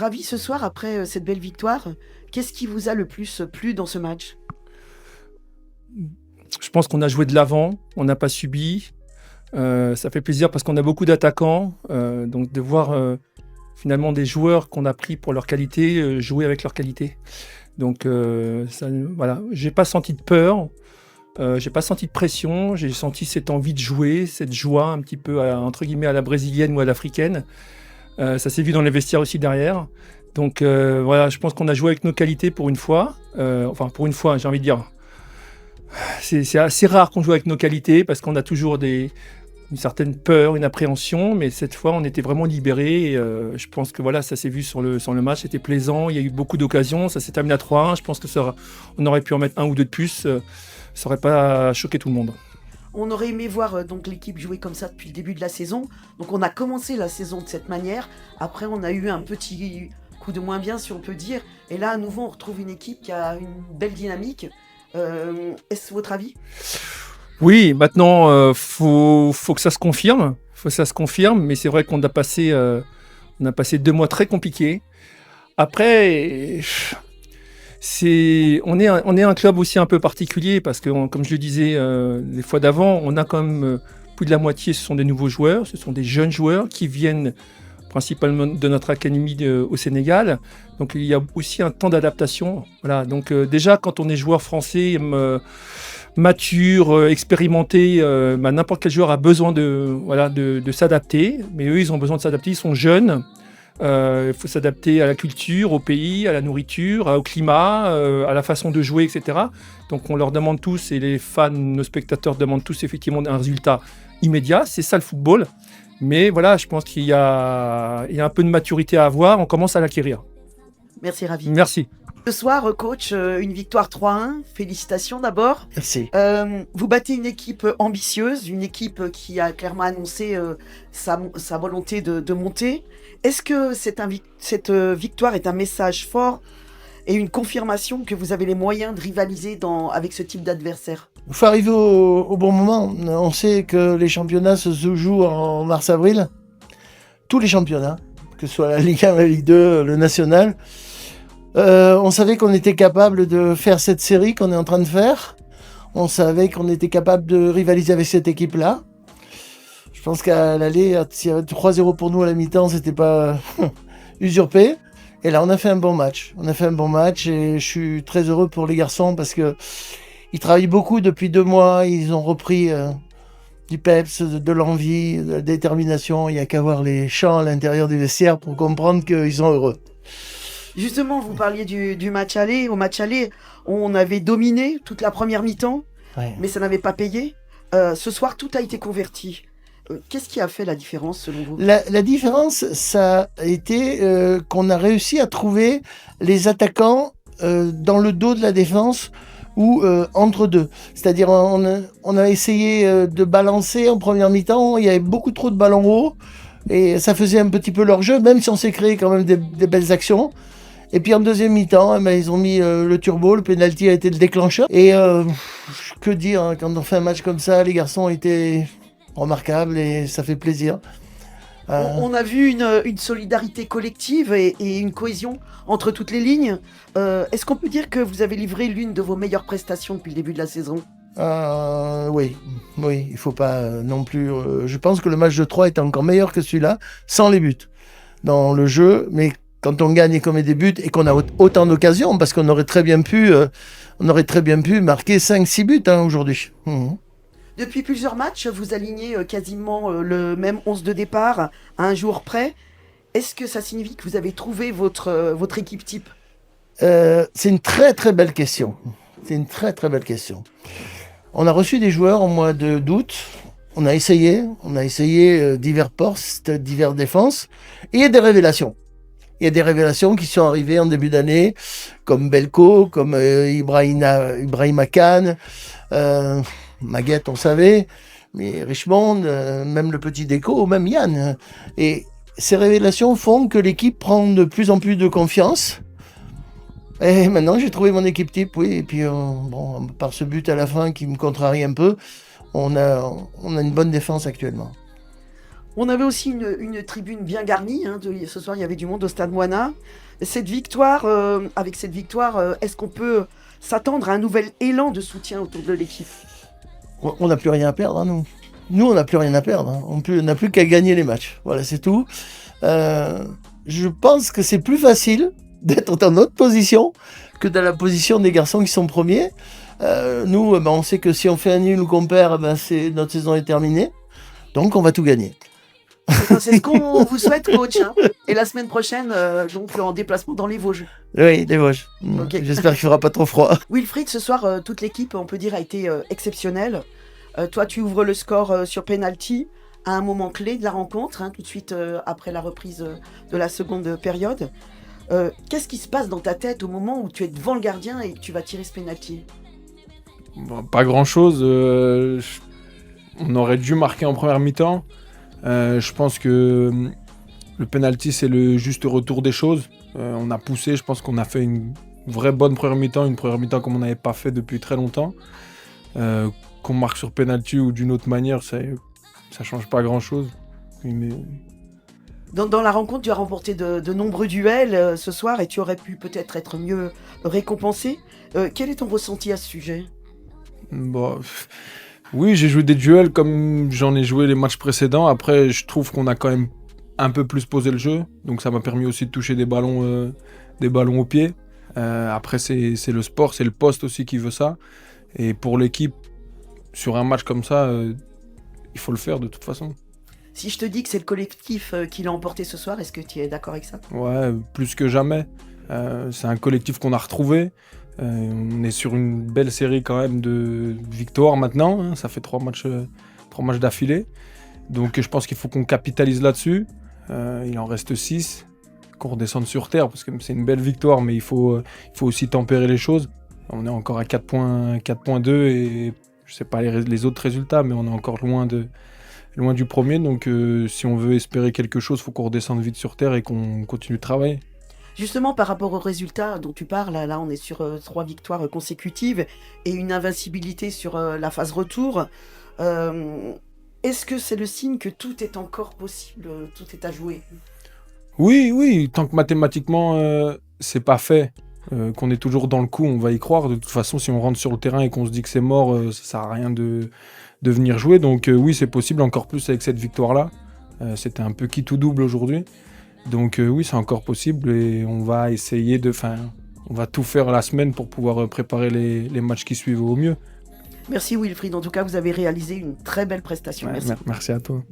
Ravi, ce soir, après cette belle victoire, qu'est-ce qui vous a le plus plu dans ce match? Je pense qu'on a joué de l'avant, on n'a pas subi. Ça fait plaisir parce qu'on a beaucoup d'attaquants. Donc de voir finalement des joueurs qu'on a pris pour leur qualité jouer avec leur qualité. Donc voilà, j'ai pas senti de peur, j'ai pas senti de pression, j'ai senti cette envie de jouer, cette joie un petit peu entre guillemets à la brésilienne ou à l'africaine. Ça s'est vu dans les vestiaires aussi derrière. Donc voilà, je pense qu'on a joué avec nos qualités pour une fois. Enfin pour une fois, j'ai envie de dire. C'est assez rare qu'on joue avec nos qualités parce qu'on a toujours une certaine peur, une appréhension, mais cette fois on était vraiment libérés. Et, je pense que voilà, ça s'est vu sur le match, c'était plaisant, il y a eu beaucoup d'occasions, ça s'est terminé à 3-1. Je pense que on aurait pu en mettre un ou deux de plus, ça n'aurait pas choqué tout le monde. On aurait aimé voir donc l'équipe jouer comme ça depuis le début de la saison. Donc on a commencé la saison de cette manière. Après on a eu un petit coup de moins bien si on peut dire. Et là à nouveau on retrouve une équipe qui a une belle dynamique. Est-ce votre avis? Oui, maintenant faut que ça se confirme, mais c'est vrai qu'on a passé 2 mois très compliqués. Après, on est un club aussi un peu particulier parce que, comme je le disais les fois d'avant, on a quand même plus de la moitié, ce sont des nouveaux joueurs, ce sont des jeunes joueurs qui viennent principalement de notre académie au Sénégal. Donc il y a aussi un temps d'adaptation. Voilà. Donc déjà, quand on est joueur français mature, expérimenté, n'importe quel joueur a besoin de s'adapter. Mais eux, ils ont besoin de s'adapter, ils sont jeunes. Il faut s'adapter à la culture, au pays, à la nourriture, au climat, à la façon de jouer, etc. Donc on leur demande tous, et les fans, nos spectateurs demandent tous effectivement un résultat immédiat. C'est ça le football. Mais voilà, je pense qu'il y a un peu de maturité à avoir. On commence à l'acquérir. Merci Ravi. Merci. Ce soir, coach, une victoire 3-1. Félicitations d'abord. Merci. Vous battez une équipe ambitieuse, une équipe qui a clairement annoncé sa volonté de monter. Est-ce que cette victoire est un message fort et une confirmation que vous avez les moyens de rivaliser avec ce type d'adversaire? Il faut arriver au bon moment. On sait que les championnats se jouent en mars-avril. Tous les championnats, que ce soit la Ligue 1, la Ligue 2, le National. On savait qu'on était capable de faire cette série qu'on est en train de faire. On savait qu'on était capable de rivaliser avec cette équipe-là. Je pense qu'à l'aller, s'il y avait 3-0 pour nous à la mi-temps, c'était pas usurpé. Et là, on a fait un bon match. Et je suis très heureux pour les garçons parce que ils travaillent beaucoup depuis 2 mois. Ils ont repris du peps, de l'envie, de la détermination. Il n'y a qu'à voir les chants à l'intérieur du vestiaire pour comprendre qu'ils sont heureux. Justement, vous parliez du match aller. Au match aller, on avait dominé toute la première mi-temps, Ouais. mais ça n'avait pas payé. Ce soir, tout a été converti. Qu'est-ce qui a fait la différence selon vous? La différence, ça a été qu'on a réussi à trouver les attaquants dans le dos de la défense ou entre deux. C'est-à-dire, on a essayé de balancer en première mi-temps. Il y avait beaucoup trop de ballons hauts et ça faisait un petit peu leur jeu, même si on s'est créé quand même des belles actions. Et puis en deuxième mi-temps, ils ont mis le turbo, le penalty a été le déclencheur. Et que dire, hein, quand on fait un match comme ça, les garçons étaient remarquables et ça fait plaisir. On a vu une solidarité collective et une cohésion entre toutes les lignes. Est-ce qu'on peut dire que vous avez livré l'une de vos meilleures prestations depuis le début de la saison? Oui, il faut pas non plus... je pense que le match de 3 est encore meilleur que celui-là, sans les buts dans le jeu, mais quand on gagne et qu'on met des buts et qu'on a autant d'occasions, parce qu'on aurait très bien pu marquer 5-6 buts aujourd'hui. Depuis plusieurs matchs, vous alignez quasiment le même 11 de départ à un jour près. Est-ce que ça signifie que vous avez trouvé votre équipe type? C'est une très très belle question. On a reçu des joueurs au mois d'août. On a essayé divers postes, divers défenses. Et il y a des révélations. Il y a des révélations qui sont arrivées en début d'année, comme Belko, comme Ibrahima Khan, Maguette, on savait, mais Richmond, même le petit Déco, même Yann. Et ces révélations font que l'équipe prend de plus en plus de confiance. Et maintenant, j'ai trouvé mon équipe type, oui. Et puis, par ce but à la fin qui me contrarie un peu, on a une bonne défense actuellement. On avait aussi une tribune bien garnie. Hein, ce soir, il y avait du monde au Stade Moina. Cette victoire, avec cette victoire, est-ce qu'on peut s'attendre à un nouvel élan de soutien autour de l'équipe? On n'a plus rien à perdre, hein, nous. Nous, on n'a plus rien à perdre. Hein. On n'a plus qu'à gagner les matchs. Voilà, c'est tout. Je pense que c'est plus facile d'être dans notre position que dans la position des garçons qui sont premiers. Nous, on sait que si on fait un nul ou qu'on perd, notre saison est terminée. Donc, on va tout gagner. C'est ce qu'on vous souhaite, coach. Hein. Et la semaine prochaine, donc en déplacement dans les Vosges. Oui, les Vosges. Ok. J'espère qu'il fera pas trop froid. Wilfried, ce soir, toute l'équipe, on peut dire, a été exceptionnelle. Toi, tu ouvres le score sur penalty à un moment clé de la rencontre, hein, tout de suite après la reprise de la seconde période. Qu'est-ce qui se passe dans ta tête au moment où tu es devant le gardien et que tu vas tirer ce penalty? Bon, pas grand-chose. On aurait dû marquer en première mi-temps. Je pense que le penalty, c'est le juste retour des choses. On a poussé, je pense qu'on a fait une vraie bonne première mi-temps, une première mi-temps comme on n'avait pas fait depuis très longtemps. Qu'on marque sur penalty ou d'une autre manière, ça change pas grand-chose. Mais... Dans la rencontre, tu as remporté de nombreux duels ce soir et tu aurais pu peut-être être mieux récompensé. Quel est ton ressenti à ce sujet? Bon, oui, j'ai joué des duels comme j'en ai joué les matchs précédents. Après, je trouve qu'on a quand même un peu plus posé le jeu. Donc ça m'a permis aussi de toucher des ballons au pied. Après, c'est le sport, c'est le poste aussi qui veut ça. Et pour l'équipe, sur un match comme ça, il faut le faire de toute façon. Si je te dis que c'est le collectif qui l'a emporté ce soir, est-ce que tu es d'accord avec ça? Ouais, plus que jamais. C'est un collectif qu'on a retrouvé. On est sur une belle série quand même de victoires maintenant. Hein. Ça fait 3 matchs d'affilée. Donc je pense qu'il faut qu'on capitalise là-dessus. Il en reste 6. Qu'on redescende sur terre parce que c'est une belle victoire, mais il faut aussi tempérer les choses. On est encore à 4.2 et je sais pas les autres résultats, mais on est encore loin du premier. Donc si on veut espérer quelque chose, il faut qu'on redescende vite sur terre et qu'on continue de travailler. Justement, par rapport aux résultats dont tu parles, là on est sur 3 victoires consécutives et une invincibilité sur la phase retour. Est-ce que c'est le signe que tout est encore possible, tout est à jouer? Oui, tant que mathématiquement c'est pas fait, qu'on est toujours dans le coup, on va y croire. De toute façon, si on rentre sur le terrain et qu'on se dit que c'est mort, ça sert à rien de venir jouer. Donc oui, c'est possible, encore plus avec cette victoire-là. C'était un peu qui tout double aujourd'hui. Donc oui, c'est encore possible et on va essayer on va tout faire la semaine pour pouvoir préparer les matchs qui suivent au mieux. Merci Wilfried, en tout cas vous avez réalisé une très belle prestation. Ouais, Merci. merci à toi.